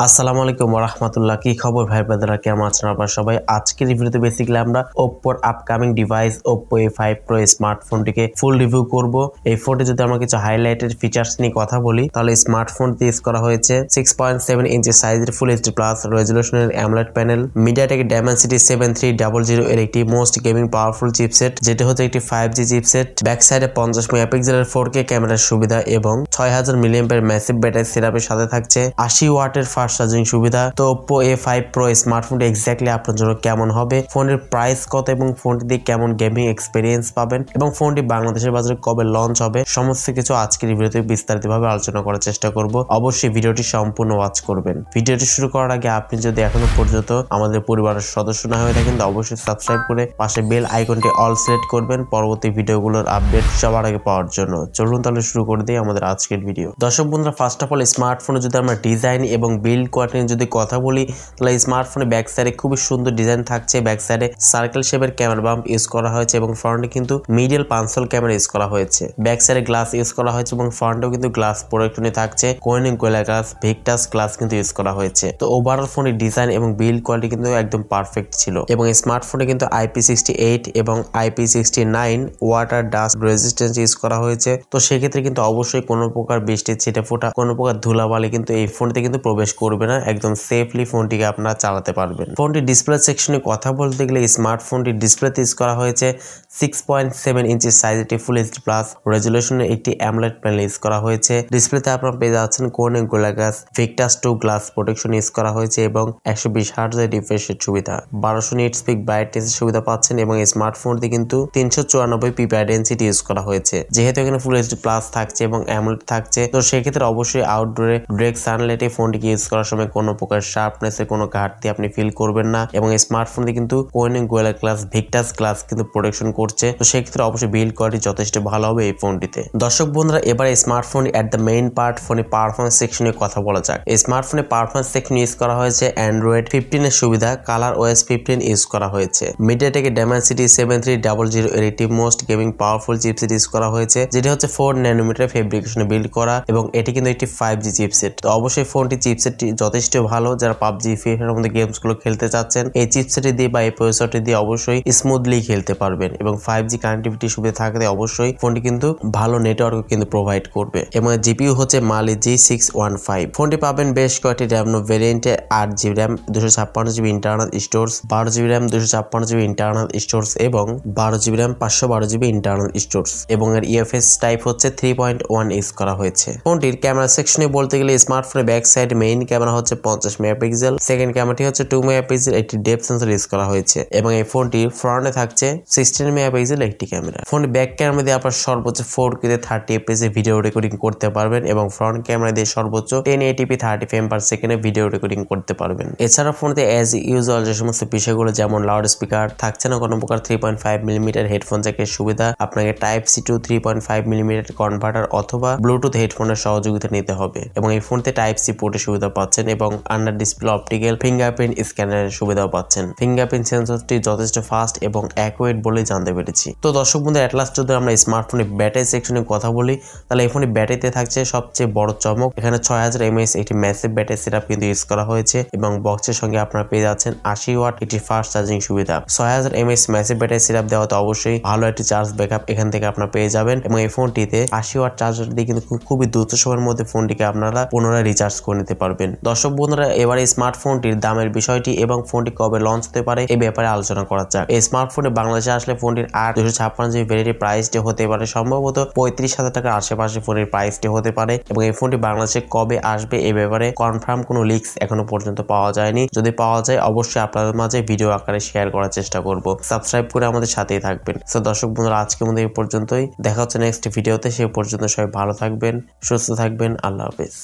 আসসালামু আলাইকুম ওয়া রাহমাতুল্লাহ। কি খবর ভাই ব্রাদাররা, কেমন আছেন আপনারা সবাই? আজকের রিভিউতে বেসিক্যালি আমরা Oppo upcoming device Oppo A5 Pro স্মার্টফোনটিকে ফুল রিভিউ করব। এই ফোনটি যদি আমরা কিছু হাইলাইটেড ফিচার্স নিয়ে কথা বলি, তাহলে স্মার্টফোনটি ইউজ করা হয়েছে 6.7 ইঞ্চি সাইজের ফুল এইচডি প্লাস রেজোলিউশনের অ্যামোলেড প্যানেল, MediaTek Dimensity 7300 এর একটি মোস্ট গেমিং পাওয়ারফুল চিপসেট, যেটা হচ্ছে একটি 5G চিপসেট। ব্যাক সাইডে 50 মেগাপিক্সেলের 4K ক্যামেরার সুবিধা এবং 6000 মিলিঅ্যাম্পিয়ার ম্যাসিভ ব্যাটারি সেটআপের সাথে থাকছে 80 ওয়াটের ফাস্ট চার্জিং সুবিধা। তো Oppo A5 Pro স্মার্টফোনটি এক্স্যাক্টলি আপনার জন্য কেমন হবে, ফোনের প্রাইস কত এবং ফোনটি দিয়ে কেমন গেমিং এক্সপেরিয়েন্স পাবেন এবং ফোনটি বাংলাদেশের বাজারে কবে লঞ্চ হবে, সমস্ত কিছু আজকের ভিডিওতে বিস্তারিতভাবে আলোচনা করার চেষ্টা করব। অবশ্যই ভিডিওটি সম্পূর্ণ ওয়াচ করবেন। ভিডিওটি শুরু করার আগে আপনি যদি এখনো পর্যন্ত আমাদের পরিবারের সদস্য না হয়ে থাকেন, তো অবশ্যই সাবস্ক্রাইব করে পাশে বেল আইকনটি অল সিলেক্ট করবেন পরবর্তী ভিডিওগুলোর আপডেট সবার আগে পাওয়ার জন্য। চলুন তাহলে শুরু করে দিই আমাদের আজকের ভিডিও। দর্শক বন্ধুরা, ফার্স্ট অফ অল স্মার্টফোনে যদি আমরা ডিজাইন এবং বিল্ড কোয়ালিটি যদি কথা বলি, তাহলে স্মার্টফোনে ব্যাক সাইডে খুবই সুন্দর ডিজাইন থাকছে। ব্যাক সাইডে সার্কেল শেপের ক্যামেরা বাম্প ইউজ করা হয়েছে এবং ফ্রন্টে কিন্তু মিডিয়াল পাঁচল ক্যামেরা ইউজ করা হয়েছে। ব্যাক সাইডে গ্লাস ইউজ করা হয়েছে এবং ফ্রন্টেও কিন্তু গ্লাস প্রোটেকশনে থাকছে। কোর্নিং গোয়েলা গ্লাস, ভিক্টাস গ্লাস কিন্তু ইউজ করা হয়েছে। তো ওভারঅল ফোনের ডিজাইন এবং বিল্ড কোয়ালিটি কিন্তু একদম পারফেক্ট ছিল এবং স্মার্টফোনে কিন্তু IP68 এবং IP69 water dust resistance use করা হয়েছে। তো সেক্ষেত্রে কিন্তু অবশ্যই কোনো প্রকার বৃষ্টির ছিটে ফোটা, কোনো প্রকার ধুলাবালি কিন্তু এই ফোনটিতে কিন্তু প্রবেশ করবে না। একদম সেফলি ফোনটিকে আপনারা চালাতে পারবেন। ফোনটি ডিসপ্লে সেকশনে কথা বলতে গেলে স্মার্টফোনটি ডিসপ্লেতে ইউজ করা হয়েছে 6.7 ইঞ্চি সাইজের ফুল এইচডি প্লাস রেজোলিউশনের একটি অ্যামোলেড প্যানেল ইউজ করা হয়েছে। ডিসপ্লেতে আপনারা পেয়ে যাচ্ছেন Corning গোয়েলা glass, Victus 2 glass protection use করা হয়েছে এবং 120 হার্টজের রিফ্রেশের সুবিধা, 1200 নিটস পিক ব্রাইটনেসের সুবিধা পাচ্ছেন এবং স্মার্টফোনটি কিন্তু 394 পিপিআই ডেনসিটি ইউজ করা হয়েছে। যেহেতু এখানে ফুল এইচডি প্লাস থাকছে এবং অ্যামোলেড থাকছে, তো সেক্ষেত্রে অবশ্যই আউটডোরে ডিরেক্ট সানলাইটে ফোনটিকে ইউজ করার সময় কোনো প্রকার শার্পনেসের কোনো ঘাটতি আপনি ফিল করবেন না এবং স্মার্টফোনটি কিন্তু কোর্নিং গোয়েলা গ্লাস, ভিক্টাস গ্লাস কিন্তু প্রোটেকশন করছে। তো সেক্ষেত্রে অবশ্যই বিল্ড কোয়ালিটি যথেষ্ট ভালো হবে এই ফোনটিতে। দর্শক বন্ধুরা, এবারে smartphone at the main part, ফোনে পারফরমেন্স সেকশনে কথা বলা যাক। স্মার্টফোনে পারফরমেন্স সেকশন ইউজ করা হয়েছে অ্যান্ড্রয়েড 15 এর সুবিধা, কালার OS 15 ইউজ করা হয়েছে। MediaTek Dimensity 7300 এর একটি most gaming powerful chipset use করা হয়েছে, যেটি হচ্ছে 4 ন্যানোমিটার ফেব্রিকেশনে বিল্ড করা এবং এটি কিন্তু একটি 5G চিপসেট। তো অবশ্যই ফোনটি চিপসেটটি যথেষ্ট ভালো। যারা PUBG ফ্রি ফায়ারের মধ্যে গেমস গুলো খেলতে চাচ্ছেন, এই চিপসেটটি দিয়ে বা এই প্রসেসরটি দিয়ে অবশ্যই স্মুথলি খেলতে পারবেন এবং 5G কানেক্টিভিটি সুবিধা থাকলে অবশ্যই ফোনটি কিন্তু ভালো নেটওয়ার্ক কিন্তু প্রোভাইড করবে এবং জিপিইউ হচ্ছে Mali G615। ফোনটি পাবেন বেশ কয়েকটি র্যাম ভেরিয়েন্টে, 8GB RAM, 256GB internal storage, 12GB RAM, 256GB internal storage এবং 12GB RAM, 512GB internal storage এবং এর ইএফএস টাইপ হচ্ছে 3.1 ইউজ করা হয়েছে। ফোনটির ক্যামেরা সেকশনে বলতে গেলে স্মার্টফোনের ব্যাক সাইড মেইন ক্যামেরা হচ্ছে 50 মেগাপিক্সেল, সেকেন্ড ক্যামেরাটি হচ্ছে 2 মেগাপিক্সেল, একটি ডেপথ সেন্সর ইউজ করা হয়েছে এবং এই ফোনটির ফ্রন্টে থাকছে 16 মেগাপিক্সেল একটি ক্যামেরা। ফোনের ব্যাক ক্যামেরা দিয়ে আপনার সর্বোচ্চ 4K 30 fps ভিডিও রেকর্ডিং করতে পারবেন এবং ফ্রন্ট ক্যামেরা দিয়ে সর্বোচ্চ 1080p 30 ফ্রেম পার সেকেন্ডে ভিডিও রেকর্ডিং করতে পারবেন। এছাড়া ফোনতে অ্যাজ ইউজুয়াল যে সমস্ত বিষয়গুলো, যেমন লাউড স্পিকার থাকছে না, কোনো প্রকার 3.5 মিলিমিটার হেডফোন জ্যাকের সুবিধা, আপনাকে type C to 3.5 millimetre converter অথবা ব্লুটুথ হেডফোনের সহযোগিতা নিতে হবে এবং এই ফোনতে টাইপ সি পোর্টের সুবিধা পাচ্ছেন এবং আন্ডার ডিসপ্লে অপটিক্যাল ফিঙ্গারপ্রিন্ট স্ক্যানারের সুবিধাও পাচ্ছেন। ফিঙ্গারপ্রিন্ট সেন্সরটি যথেষ্ট ফাস্ট এবং অ্যাকুরেট বলেই জানতে পেরেছি। তো দর্শক বন্ধু, এট লাস্ট যদি আমরা স্মার্টফোনের ব্যাটারি সেকশনে কথা বলি, তাহলে এই ফোনের ব্যাটারিতে থাকছে সবচেয়ে বড় চমক। এখানে 6000 mAh একটি ম্যাসিভ ব্যাটারি সেটআপ কিন্তু ইউজ করা হয়েছে এবং বক্সের সঙ্গে আপনারা পেয়ে যাচ্ছেন 80 ওয়াট একটি ফাস্ট চার্জিং সুবিধা। 6000 mAh ম্যাসিভ ব্যাটারি সেটআপ দেওয়াতে অবশ্যই ভালো একটি চার্জ ব্যাকআপ এখান থেকে আপনারা পেয়ে যাবেন এবং এই ফোনটিতে 80 ওয়াট চার্জার দিয়ে কিন্তু খুবই দ্রুত সময়ের মধ্যে ফোনটিকে আপনারা পুনরায় রিচার্জ করে নিতে পারবেন। দর্শক বন্ধুরা, এবারে স্মার্টফোনটির দামের বিষয়টি এবং ফোনটি কবে লঞ্চ হতে পারে এই ব্যাপারে আলোচনা করা যাক। এই স্মার্টফোনে বাংলাদেশে আসলে ফোনটির 256GB ভ্যারিয়েন্টের প্রাইসটি হতে পারে সম্ভবত 35,000 টাকার আশেপাশে ফোনের প্রাইসটি হতে পারে এবং এই ফোনটি বাংলাদেশে কবে আসবে এই ব্যাপারে কনফার্ম কোনো লিক্স এখনো পর্যন্ত পাওয়া যায়নি। যদি পাওয়া যায় অবশ্যই আপনাদের মাঝে ভিডিও আকারে শেয়ার করার চেষ্টা করব। সাবস্ক্রাইব করে আমাদের সাথেই থাকবেন। সো দর্শক বন্ধুরা, আজকের মধ্যে এই পর্যন্তই। দেখা হচ্ছে নেক্সট ভিডিওতে। সে পর্যন্ত সবাই ভালো থাকবেন, সুস্থ থাকবেন। আল্লাহ হাফেজ।